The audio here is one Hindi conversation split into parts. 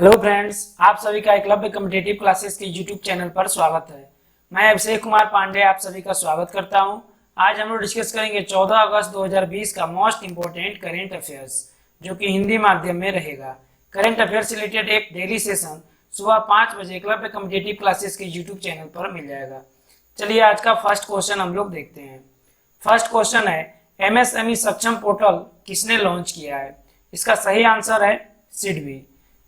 हेलो फ्रेंड्स, आप सभी का एकलव्य कॉम्पिटिटिव क्लासेस के यूट्यूब चैनल पर स्वागत है। मैं अभिषेक कुमार पांडे आप सभी का स्वागत करता हूं। आज हम लोग डिस्कस करेंगे 14 अगस्त 2020 का मोस्ट इंपोर्टेंट करेंट अफेयर्स, जो कि हिंदी माध्यम में रहेगा। करेंट अफेयर से रिलेटेड एक डेली सेशन सुबह 5 बजे एकलव्य कॉम्पिटिटिव क्लासेस के यूट्यूब चैनल पर मिल जाएगा। चलिए आज का फर्स्ट क्वेश्चन हम लोग देखते हैं। फर्स्ट क्वेश्चन है, एमएसएमई सक्षम पोर्टल किसने लॉन्च किया है? इसका सही आंसर है सिडबी।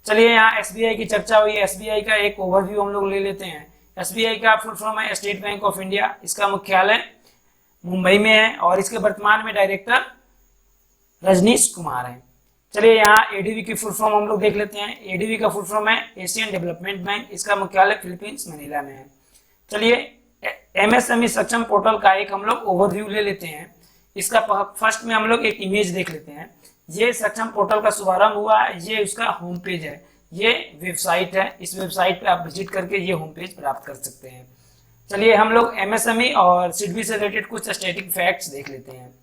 चलिए यहाँ एसबीआई की चर्चा हुई है। एसबीआई का एक ओवरव्यू हम लोग ले लेते हैं। एसबीआई का फुल फॉर्म है स्टेट बैंक ऑफ इंडिया। इसका मुख्यालय मुंबई में है और इसके वर्तमान में डायरेक्टर रजनीश कुमार हैं। चलिए यहाँ एडीबी की फुल फॉर्म हम लोग देख लेते हैं। एडीबी का फुल फॉर्म है एशियन डेवलपमेंट बैंक। इसका मुख्यालय फिलीपींस मनीला में है। चलिए एमएसएमई सक्षम पोर्टल का एक हम लोग ओवरव्यू ले लेते हैं। इसका फर्स्ट में हम लोग एक इमेज देख लेते हैं। ये सक्षम पोर्टल का शुभारंभ हुआ है। ये उसका होम पेज है, ये वेबसाइट है। इस वेबसाइट पे आप विजिट करके ये होम पेज प्राप्त कर सकते हैं। चलिए हम लोग एमएसएमई और सिडबी से रिलेटेड कुछ स्टैटिक फैक्ट्स देख लेते हैं।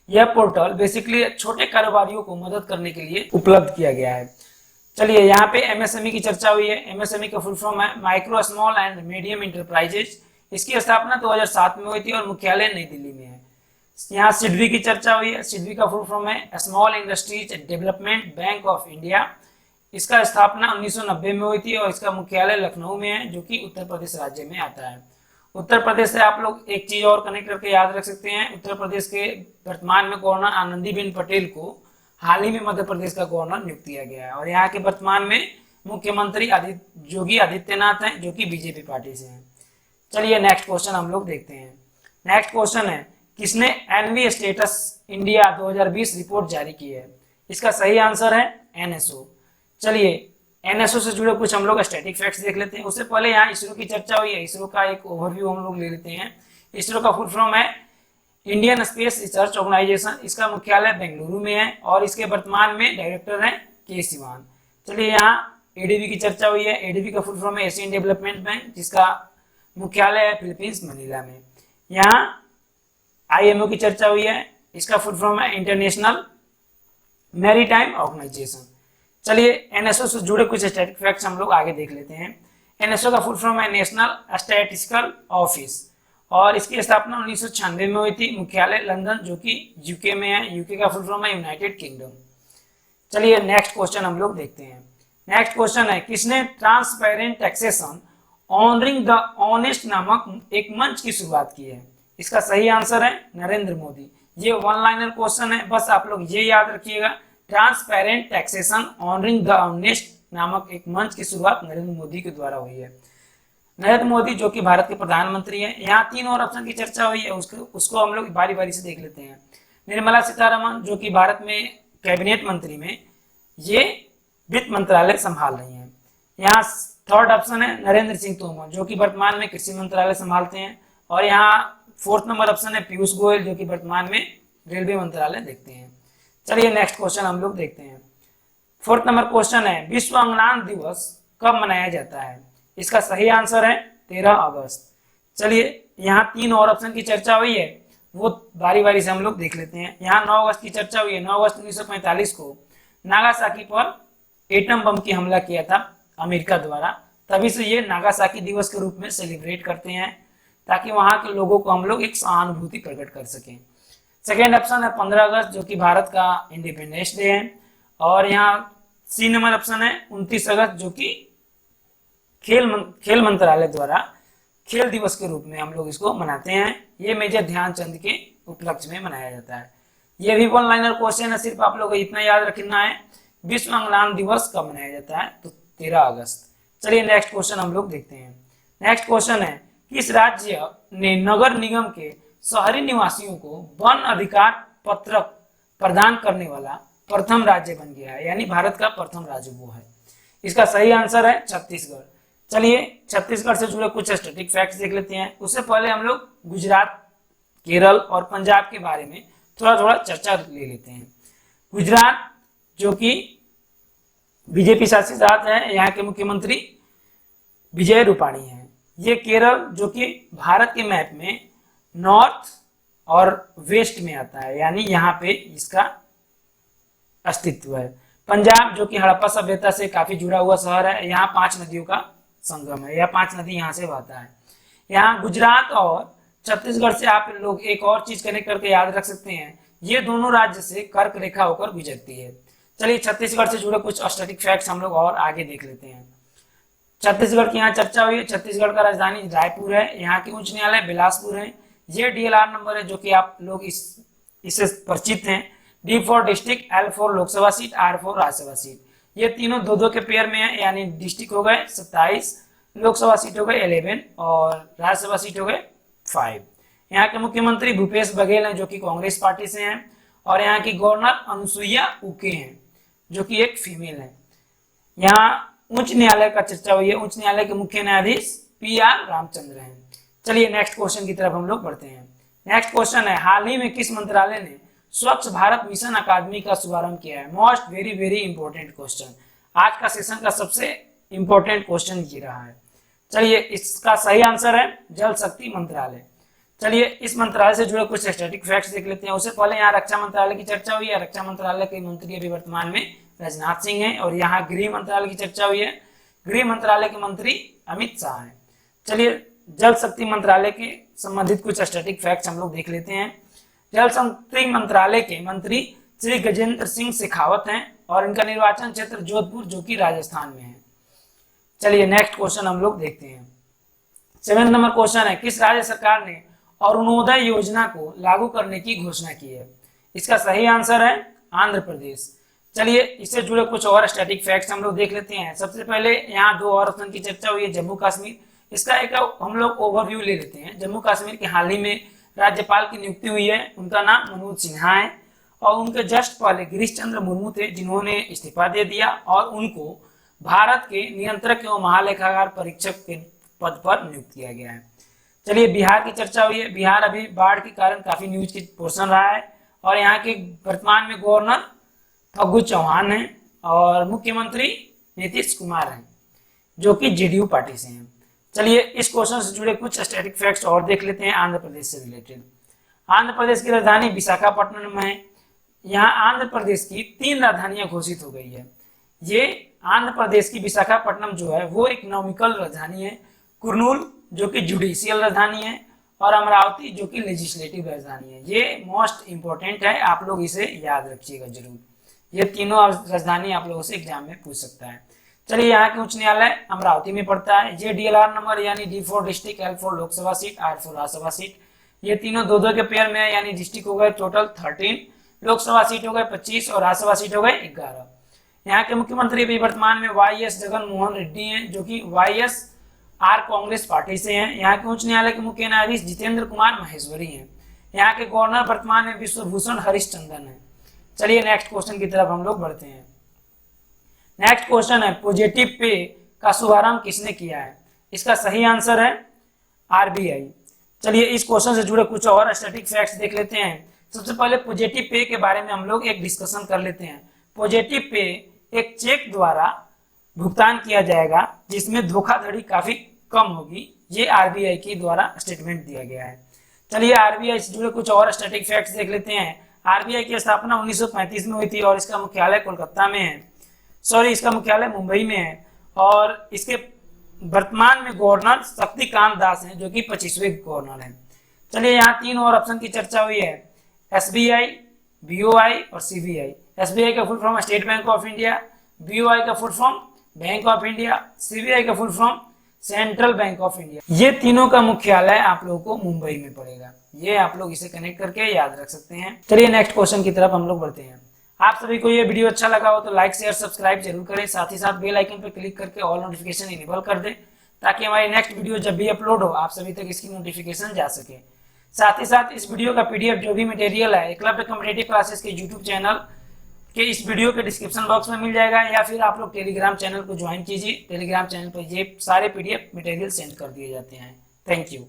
यह पोर्टल बेसिकली छोटे कारोबारियों को मदद करने के लिए उपलब्ध किया गया है। चलिए यहाँ पे एमएसएमई की चर्चा हुई है। एमएसएमई का फुल फॉर्म है micro small and medium enterprises. इसकी स्थापना 2007 में हुई थी और मुख्यालय नई दिल्ली में है। यहाँ सिडबी की चर्चा हुई है। सिडबी का फुल फॉर्म है small industries development bank of India. इसका स्थापना 1990 में हुई थी और इसका मुख्यालय लखनऊ में है, जो कि उत्तर प्रदेश राज्य में आता है। उत्तर प्रदेश से आप लोग एक चीज और कनेक्ट करके याद रख सकते हैं। उत्तर प्रदेश के वर्तमान में गवर्नर आनंदीबेन पटेल को हाल ही में मध्य प्रदेश का गवर्नर नियुक्त किया गया है और यहाँ के वर्तमान में मुख्यमंत्री योगी आदित्यनाथ हैं, जो कि बीजेपी पार्टी से हैं। चलिए नेक्स्ट क्वेश्चन हम लोग देखते हैं। नेक्स्ट क्वेश्चन है, किसने एनवी स्टेटस इंडिया 2020 रिपोर्ट जारी की है? इसका सही आंसर है एनएसओ। चलिए एनएसओ से जुड़े कुछ हम लोग स्टैटिक फैक्ट्स देख लेते हैं। उससे पहले यहाँ इसरो की चर्चा हुई है। इसरो का एक ओवरव्यू हम लोग ले लेते हैं। इसरो का फुल फॉर्म है इंडियन स्पेस रिसर्च ऑर्गेनाइजेशन। इसका मुख्यालय बेंगलुरु में है और इसके वर्तमान में डायरेक्टर हैं के सिवान। चलिए यहाँ एडीबी की चर्चा हुई है। एडीबी का फुल फॉर्म है एशियन डेवलपमेंट बैंक, जिसका मुख्यालय है फिलीपींस मनीला में। यहाँ आईएमओ की चर्चा हुई है। इसका फुल फॉर्म है इंटरनेशनल मैरीटाइम ऑर्गेनाइजेशन। चलिए एनएसओ से जुड़े कुछ स्टैटिक फैक्ट्स हम लोग आगे देख लेते हैं। एनएसओ का फुल फॉर्म है नेशनल स्टैटिस्टिकल ऑफिस और इसकी स्थापना 1996 में हुई थी। मुख्यालय लंदन, जो कि यूके में है। यूके का फुल फॉर्म है यूनाइटेड किंगडम। चलिए नेक्स्ट क्वेश्चन हम लोग देखते हैं। नेक्स्ट क्वेश्चन है, किसने transparent taxation honouring the honest नामक एक मंच की शुरुआत की है? इसका सही आंसर है नरेंद्र मोदी। ये वन लाइनर क्वेश्चन है, बस आप लोग ये याद रखिएगा। Transparent taxation honouring the honest नामक एक मंच की शुरुआत नरेंद्र मोदी के द्वारा हुई है। नरेंद्र मोदी जो कि भारत के प्रधानमंत्री हैं। यहाँ 3 और ऑप्शन की चर्चा हुई है, उसको हम लोग बारी बारी से देख लेते हैं। निर्मला सीतारमण जो कि भारत में कैबिनेट मंत्री में ये वित्त मंत्रालय संभाल रही हैं। यहाँ थर्ड ऑप्शन है नरेंद्र सिंह तोमर, जो कि वर्तमान में कृषि मंत्रालय संभालते हैं। और यहाँ फोर्थ नंबर ऑप्शन है पीयूष गोयल, जो कि वर्तमान में रेलवे मंत्रालय देखते हैं। चलिए नेक्स्ट क्वेश्चन हम लोग देखते हैं। फोर्थ नंबर क्वेश्चन है, विश्व अंगदान दिवस कब मनाया जाता है? इसका सही आंसर है 13 अगस्त। चलिए यहाँ 3 और ऑप्शन की चर्चा हुई है, वो बारी बारी से हम लोग देख लेते हैं। यहाँ 9 अगस्त की चर्चा हुई है। 9 अगस्त 1945 को नागासाकी पर एटम बम की हमला किया था अमेरिका द्वारा। तभी से ये नागासाकी दिवस के रूप में सेलिब्रेट करते हैं, ताकि वहां के लोगों को हम लोग एक सहानुभूति प्रकट कर सकें। सेकेंड ऑप्शन है 15 अगस्त, जो कि भारत का इंडिपेंडेंस डे है। और यहाँ सी नंबर ऑप्शन है 29 अगस्त, जो कि खेल मंत्रालय द्वारा खेल दिवस के रूप में हम लोग इसको मनाते हैं। ये मेजर ध्यानचंद के उपलक्ष्य में मनाया जाता है। ये भी वन लाइनर क्वेश्चन है, सिर्फ आप लोग को इतना याद रखना है, विश्व अंगदान दिवस कब मनाया जाता है? तो 13 अगस्त। चलिए नेक्स्ट क्वेश्चन हम लोग देखते हैं। नेक्स्ट क्वेश्चन है, किस राज्य ने नगर निगम के शहरी निवासियों को वन अधिकार पत्रक प्रदान करने वाला प्रथम राज्य बन गया है? यानी भारत का प्रथम राज्य वो है। इसका सही आंसर है छत्तीसगढ़। चलिए छत्तीसगढ़ से जुड़े कुछ स्टैटिक फैक्ट्स देख लेते हैं। उससे पहले हम लोग गुजरात, केरल और पंजाब के बारे में थोड़ा थोड़ा चर्चा ले लेते हैं। गुजरात जो कि बीजेपी शासित राज्य है, यहाँ के मुख्यमंत्री विजय रूपाणी हैं। ये केरल जो कि भारत के मैप में नॉर्थ और वेस्ट में आता है, यानी यहाँ पे इसका अस्तित्व है। पंजाब जो कि हड़प्पा सभ्यता से काफी जुड़ा हुआ शहर है, यहाँ 5 नदियों का संगम है, यह 5 नदी यहाँ से बहता है। यहाँ गुजरात और छत्तीसगढ़ से आप लोग एक और चीज कनेक्ट करके याद रख सकते हैं, ये दोनों राज्य से कर्क रेखा होकर गुजरती है। चलिए छत्तीसगढ़ से जुड़े कुछ स्टैटिक फैक्ट्स हम लोग और आगे देख लेते हैं। छत्तीसगढ़ की यहाँ चर्चा हुई है। छत्तीसगढ़ का राजधानी रायपुर है, यहाँ की उच्च न्यायालय बिलासपुर है। ये DLR नंबर है जो कि आप लोग इससे परिचित हैं। D for district, L for Lok Sabha seat, R for Rajya Sabha seat. ये तीनों 2-2 के पेयर में है, यानी डिस्ट्रिक्ट हो गए 27, लोकसभा सीट हो गए 11 और राज्यसभा सीट हो गए 5। यहाँ के मुख्यमंत्री भूपेश बघेल हैं जो कि कांग्रेस पार्टी से हैं, और यहाँ की गवर्नर अनुसुईया उके हैं जो कि एक फीमेल है। यहाँ उच्च न्यायालय का चर्चा हुई है। उच्च न्यायालय के मुख्य न्यायाधीश PR रामचंद्र हैं। चलिए नेक्स्ट क्वेश्चन की तरफ हम लोग बढ़ते हैं। नेक्स्ट क्वेश्चन है, हाल ही में किस मंत्रालय ने स्वच्छ भारत मिशन अकादमी का शुभारंभ किया है? Most very very important question, आज का सेशन का सबसे इंपॉर्टेंट क्वेश्चन ये रहा है। चलिए इसका सही आंसर है जल शक्ति मंत्रालय। चलिए इस मंत्रालय से जुड़े कुछ स्टैटिक फैक्ट्स देख लेते हैं। उससे पहले यहाँ रक्षा मंत्रालय की चर्चा हुई है। रक्षा मंत्रालय के मंत्री अभी वर्तमान में राजनाथ सिंह हैं, और यहाँ गृह मंत्रालय की चर्चा हुई है। गृह मंत्रालय के मंत्री अमित शाह हैं। चलिए जल शक्ति मंत्रालय के संबंधित कुछ स्टैटिक फैक्ट्स हम लोग देख लेते हैं। जल शक्ति मंत्रालय के मंत्री श्री गजेंद्र सिंह शेखावत हैं, और इनका निर्वाचन क्षेत्र जोधपुर जो कि राजस्थान में है। चलिए नेक्स्ट क्वेश्चन हम लोग देखते हैं। 7 नंबर क्वेश्चन है, किस राज्य सरकार ने अरुणोदय योजना को लागू करने की घोषणा की है? इसका सही आंसर है आंध्र प्रदेश। चलिए इससे जुड़े कुछ और स्टैटिक फैक्ट्स हम लोग देख लेते हैं। सबसे पहले यहाँ 2 और ऑप्शन की चर्चा हुई है, जम्मू कश्मीर। इसका एक हम लोग ओवरव्यू ले लेते हैं। जम्मू कश्मीर के हाल ही में राज्यपाल की नियुक्ति हुई है, उनका नाम मनोज सिन्हा है, और उनके जस्ट पहले गिरीश चंद्र मुर्मू थे जिन्होंने इस्तीफा दे दिया, और उनको भारत के नियंत्रक एवं महालेखाकार परीक्षक के पद पर नियुक्त किया गया है। चलिए बिहार की चर्चा हुई है। बिहार अभी बाढ़ के कारण काफी न्यूज की पोर्शन रहा है, और यहाँ के वर्तमान में गवर्नर फग्गू चौहान हैं, और मुख्यमंत्री नीतीश कुमार हैं जो कि JDU पार्टी से हैं। चलिए इस क्वेश्चन से जुड़े कुछ स्टैटिक फैक्ट्स और देख लेते हैं आंध्र प्रदेश से रिलेटेड। आंध्र प्रदेश की राजधानी विशाखापट्टनम है। यहाँ आंध्र प्रदेश की 3 राजधानियां घोषित हो गई है। ये आंध्र प्रदेश की विशाखापट्टनम जो है वो एक नॉमिकल राजधानी है, कुर्नूल जो कि जुडिशियल राजधानी है, और अमरावती जो कि लेजिस्लेटिव राजधानी है। ये मोस्ट इंपॉर्टेंट है, आप लोग इसे याद रखिएगा जरूर। ये तीनों राजधानी आप लोगों से एग्जाम में पूछ सकता है। चलिए यहाँ के उच्च न्यायालय अमरावती में पड़ता है। ये DLR नंबर यानी D for district, L for Lok Sabha seat, R for Rajya Sabha seat. ये तीनों 2-2 के पेयर में है, यानी डिस्ट्रिक्ट हो गए टोटल 13, लोकसभा सीट हो गए 25 और राज्यसभा सीट हो गए 11। यहाँ के मुख्यमंत्री भी वर्तमान में YS जगन मोहन रेड्डी हैं जो कि YSR कांग्रेस पार्टी से हैं। यहाँ के उच्च न्यायालय के मुख्य न्यायाधीश जितेंद्र कुमार महेश्वरी हैं। यहाँ के गवर्नर वर्तमान में विश्वभूषण हरिश्चंदन है। चलिए नेक्स्ट क्वेश्चन की तरफ हम लोग बढ़ते हैं। नेक्स्ट क्वेश्चन है, पॉजिटिव पे का शुभारंभ किसने किया है? इसका सही आंसर है RBI। चलिए इस क्वेश्चन से जुड़े कुछ और स्टैटिक फैक्ट्स देख लेते हैं। सबसे पहले पॉजिटिव पे के बारे में हम लोग एक डिस्कशन कर लेते हैं। पॉजिटिव पे एक चेक द्वारा भुगतान किया जाएगा जिसमें धोखाधड़ी काफी कम होगी, ये RBI के द्वारा स्टेटमेंट दिया गया है। चलिए RBI से जुड़े कुछ और स्टैटिक फैक्ट्स देख लेते हैं। RBI की स्थापना 1935 में हुई थी, और इसका मुख्यालय कोलकाता में है, इसका मुख्यालय मुंबई में है, और इसके वर्तमान में गवर्नर शक्तिकांत दास हैं जो कि 25वें गवर्नर हैं। चलिए यहाँ 3 और ऑप्शन की चर्चा हुई है, SBI, BOI और CBI। SBI का full form state bank of India, BOI का full form bank of India, CBI का full form central bank of India. ये तीनों का मुख्यालय आप लोगों को मुंबई में पड़ेगा। ये आप लोग इसे कनेक्ट करके याद रख सकते हैं। चलिए नेक्स्ट क्वेश्चन की तरफ हम लोग बढ़ते हैं। आप सभी को ये वीडियो अच्छा लगा हो तो लाइक शेयर सब्सक्राइब जरूर करें, साथ ही साथ बेल आइकन पर क्लिक करके ऑल नोटिफिकेशन इनेबल कर दें, ताकि हमारी नेक्स्ट वीडियो जब भी अपलोड हो आप सभी तक इसकी नोटिफिकेशन जा सके। साथ ही साथ इस वीडियो का PDF जो भी मटेरियल है एकलव्य कॉम्पिटिटिव क्लासेस के YouTube चैनल के इस वीडियो के डिस्क्रिप्शन बॉक्स में मिल जाएगा, या फिर आप लोग टेलीग्राम चैनल को ज्वाइन कीजिए। टेलीग्राम चैनल पर ये सारे PDF मटेरियल सेंड कर दिए जाते हैं। Thank you.